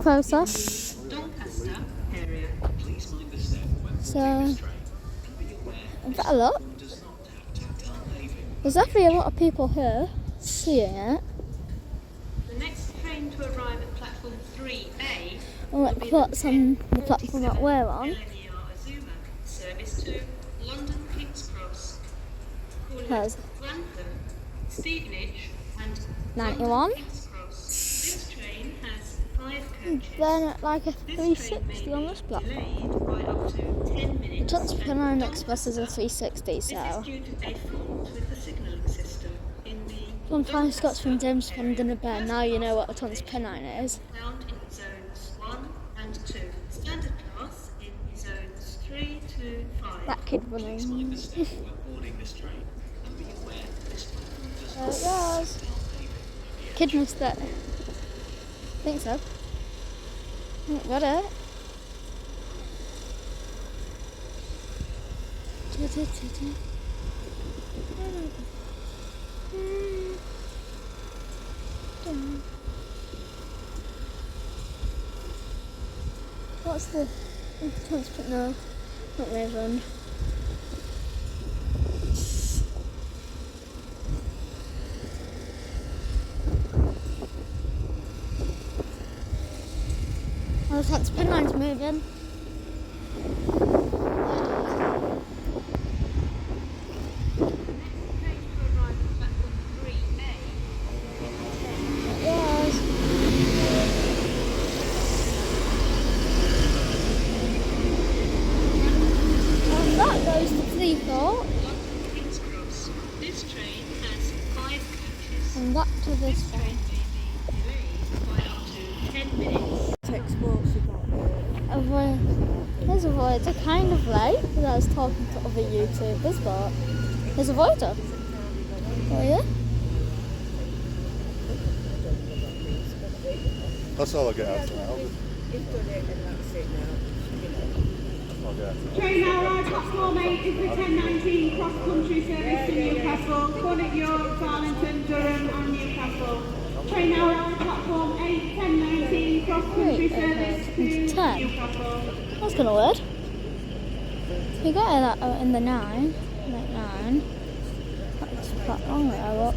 closer. Doncaster area. Please mind the step when So, boarding this train. Be aware I've got a lot. does not have tactile paving. There's definitely a lot of people here seeing it. The next train to arrive at platform 3A And like what's on the platform that we're on. Azuma, service to London King's Cross. Has Grantham, Stevenage and 91. London King's Cross. This train has 5 coaches. Then like a This train may 360 on this be platform. delayed by up to 10 minutes. Transpennine Express is a 360, This so is due to a fault with the signalling system in the sometimes Scots from James Pennington a bear. Now you know what a Transpennine is. found in zones 1 and 2. Standard class in zones 3 to 5. That kid running. Please mind the step when boarding this train and be aware this platform does There not it have goes. tactile paving at the Kid edge. missed it. I think so. Got it. What's the transport? No, not Raven. Oh, the transport line's moving. Train to arrive at platform 3A. Yes. And that goes to Cleethorpe. London King's Cross. This train has 5 coaches. And back to this This one. train may be delayed by up to 10 minutes. There's a voider, kind of late, because I was talking to other YouTubers, but there's a voider. Oh yeah? That's all I get out of now. You've done it and that's it now. That's all I get out of Train now arrives platform 8 is the 1019 cross-country service to Newcastle, Cornet, York, Darlington, Durham and Newcastle. Train now arrives platform 8, 1019 cross-country service to 10. Newcastle. That's kind of weird. You got that out in the 9, like 9. That's quite long ago,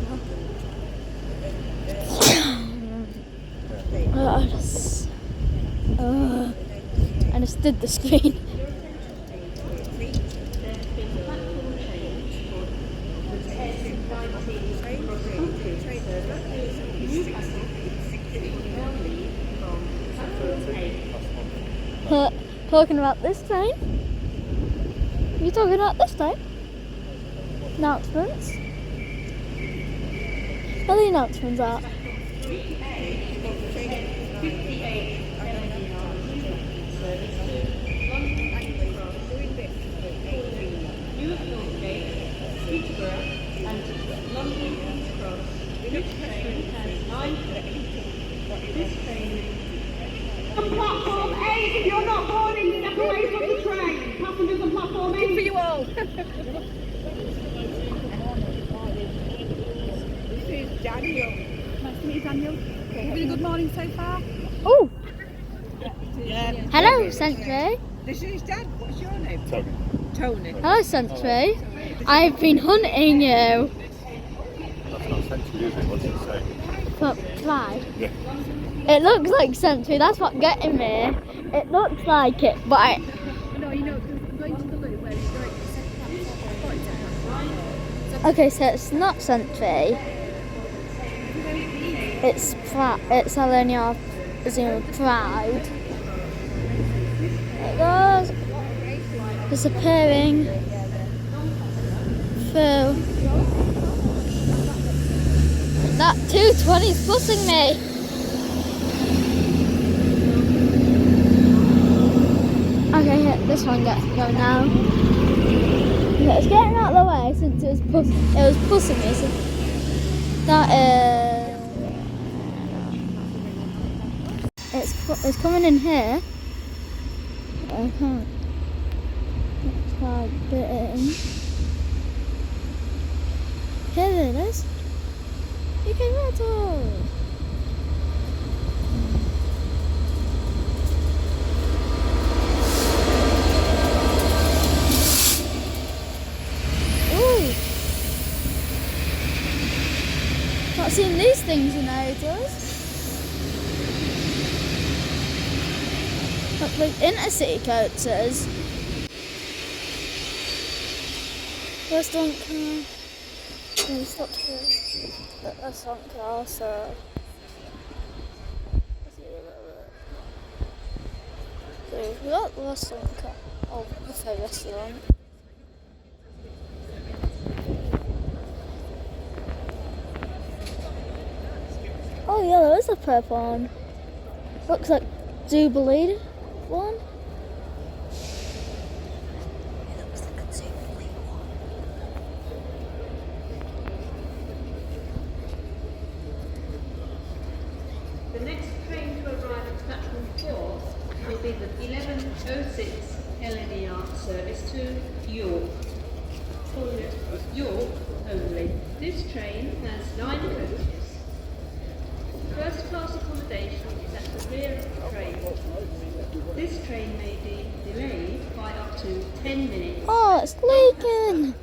I just did the screen. Talking about this train? You talking about this train? Announcements? Where are the announcements at? On platform 8, if you're not boarding, step away from the train. Passengers on platform 8. For you all. This is Daniel. Nice to meet you, Daniel. Been a good morning so far? Oh! Yeah. Hello, Sentry. This is Dad. What's your name? Tony. Tony. Hello, Sentry. I've been hunting you. That's not Century, is it? What's it say? For pride. Yeah. It looks like Sentry, that's what getting me. It looks like it, but I... No, you know, going to the loo where you're going to Okay, so it's not Sentry. It's Pride. It's Alenia Pride. It goes disappearing through. That 220 is pushing me. Okay, yeah, this one gets going now. Yeah, it's getting out of the way since it was pushing me. So that is. It's coming in here. I can't. Let's try to put it in. Here it is. You can rattle. not seen these things in ages. Look, like intercity coaches. Where's Doncaster? We stopped here at Doncaster. So we got West Doncaster. Oh, buffet restaurant. Oh yeah, there is a pub one. Looks like Jubilee one. It looks like a Jubilee one. The next train to arrive at platform 4 will be the 11:06 LNER service to York. For York only. This train has 9 coaches. First class accommodation is at the rear of the train. This train may be delayed by up to 10 minutes. Oh, it's leaking.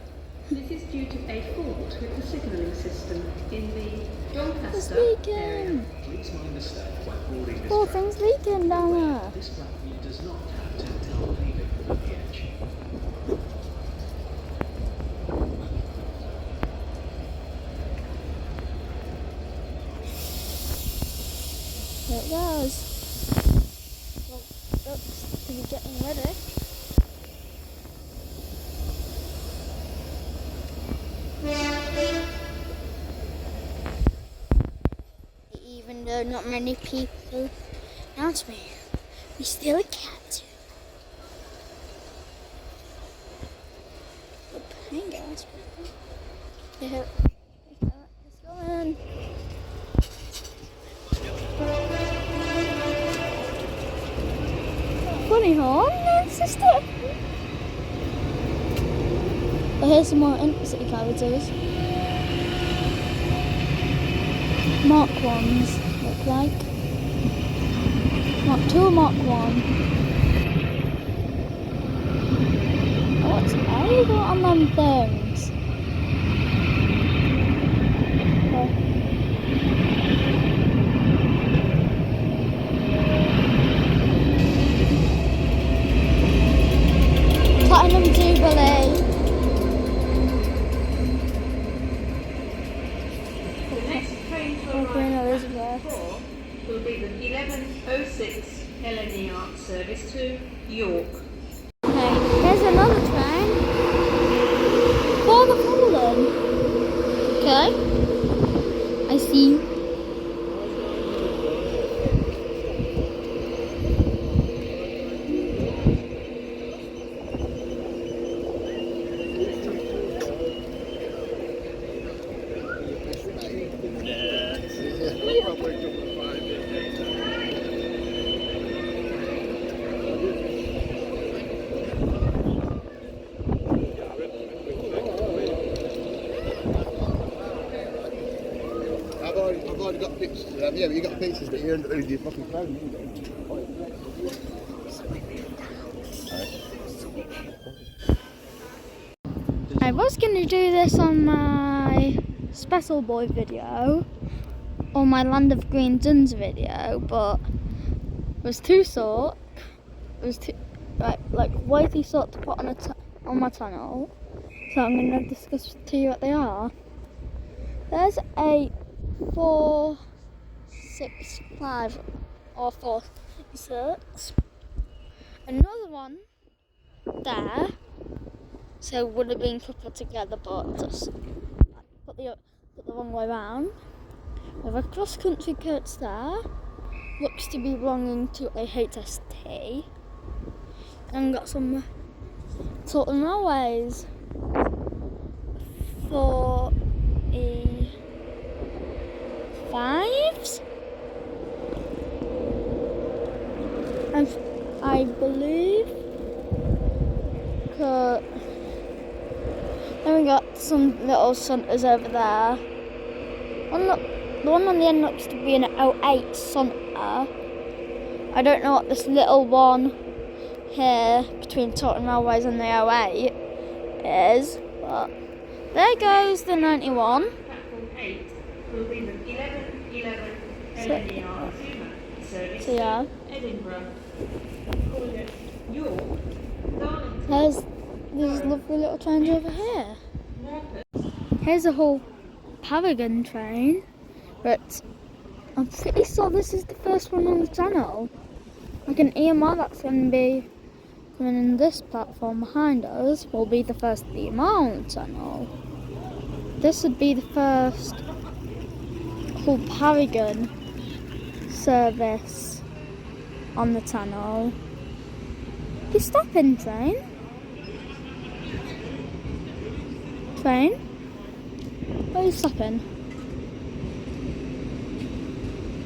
This is due to a fault with the signalling system in the It's Doncaster leaking. area. Please mind the step when boarding this Poor thing's leaking down there. This platform does not have tactile paving at the edge. There it goes. Well, looks to be getting ready. Even though not many people announce me, we still can't. The pain gas. Yeah, it's going. Funny horn, sister. But here's some more intercity carriages. Mark 1s look like. Mark 2, Mark 1. Oh, what's A on them things? Oh. Platinum Jubilee. The next train to Queen arrive at Elizabeth. platform 4 will be the 11:06 LNER service to York. Okay, here's another train. For the fallen. Okay. I see. I've already got pictures of them. Yeah, but you got pictures, but you're under your fucking phone. I was going to do this on my Special Boy video, or my Land of Green Duns video, but it was too short. It was too, like way too short to put on on my channel. So I'm going to discuss to you what they are. There's a 465 or 466. Another one there. So it would have been coupled together, but just put the wrong way around. With a cross-country coach there. Looks to be belonging to a HST. And got some Total Railways. 4E5s. And I believe. Then we got some little Suntas over there. The one on the end looks to be an 08 Sunta. I don't know what this little one here between Totten Railways and the 08 is, but there goes the 91. Platform 8 will be the 11:11 LNER service So yeah, to Edinburgh. Calling at York, Darlington, there's these lovely little trains over here. Here's a whole Paragon train, but I'm pretty sure this is the first one on the channel. Like an EMR that's going to be coming in this platform behind us will be the first EMR on the channel. This would be the first whole Paragon service on the channel. You stopping, train? Train? Where are you stopping?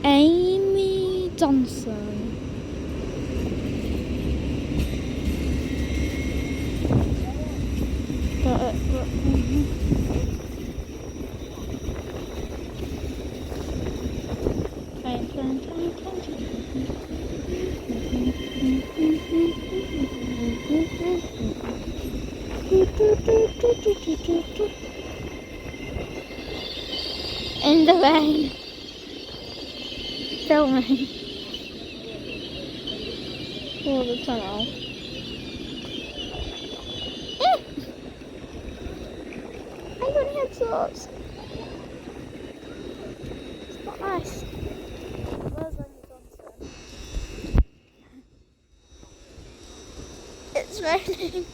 Amy Johnson. Got it. Train. In the rain. Filming. For the tunnel. I got headshots. It's not nice. Where's Amy Johnson? It's raining.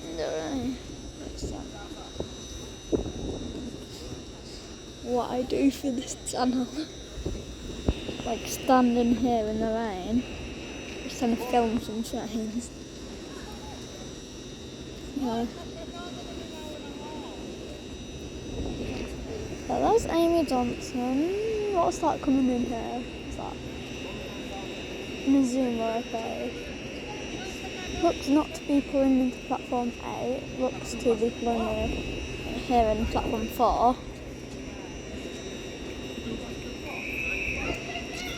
In the rain. What I do for this channel. Like standing here in the rain. Just trying to film some trains. Yeah. So there's Amy Johnson. What's that coming in here? What's that? Mizuno, okay. Looks not to be pulling into platform 8. Looks to be pulling here in platform 4.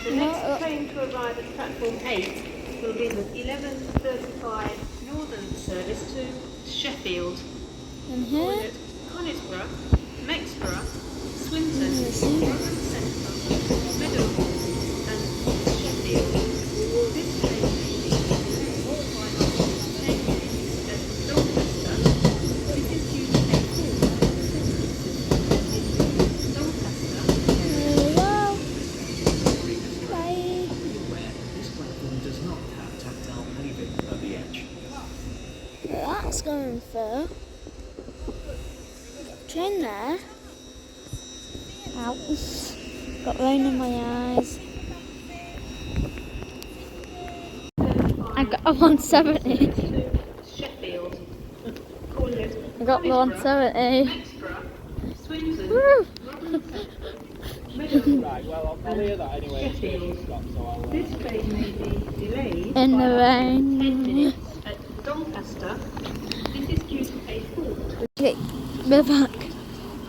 The next train to arrive at platform 8 will be the 11:35 Northern service to Sheffield. And here, Calling at Conisbrough, Mexborough, Swinton, Rotherham Central, Meadowhall and Sheffield. This train may be delayed by up to 10 minutes at Doncaster. This is due to a call in Doncaster. there we go. Bye. Beware, this platform does not have tactile paving at the edge. That's going through. Train there. Ow. Got rain in my eyes. I got a 170. Sheffield. Calling at I got the 170. Mexborough, Swinton, Woo! Right, well, I'll hear that anyway. Sheffield. So I'll, This train may be delayed In the by up to rain. 10 minutes at Doncaster. This is due to a fault. Okay, we're back.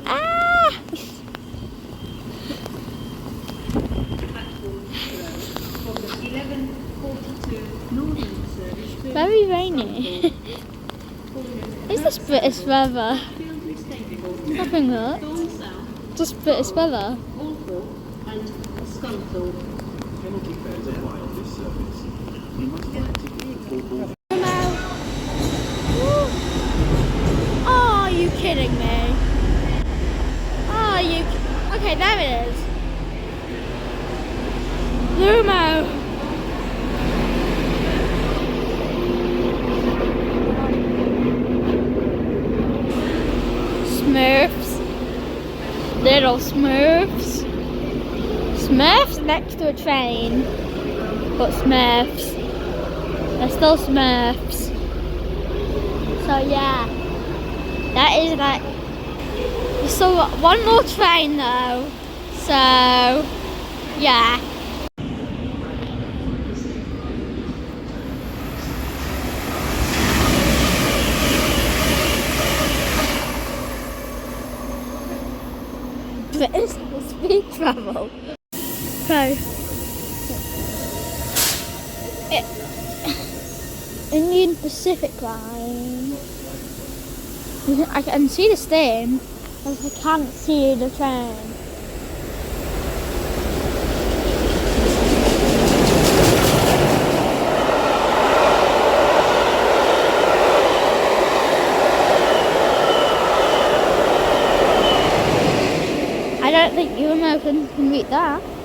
Ah! Platform 0 from the 11:42 Northern service to Very rainy. Is this British weather? Field Stable, I think that. Thorn South, Just British weather. Walthall and Scunthorpe. Penalty fares apply on this service. You must buy a ticket before boarding. Oh, are you kidding me? Oh, you. Okay, there it is. Lumo. Smurfs. Little Smurfs. Smurfs next to a train. But Smurfs. They're still Smurfs. So yeah. That is like. We still got one more train though. So yeah. British speed travel. So Indian Pacific line. I can see the stem, but I can't see the train. I don't think you and I can read that.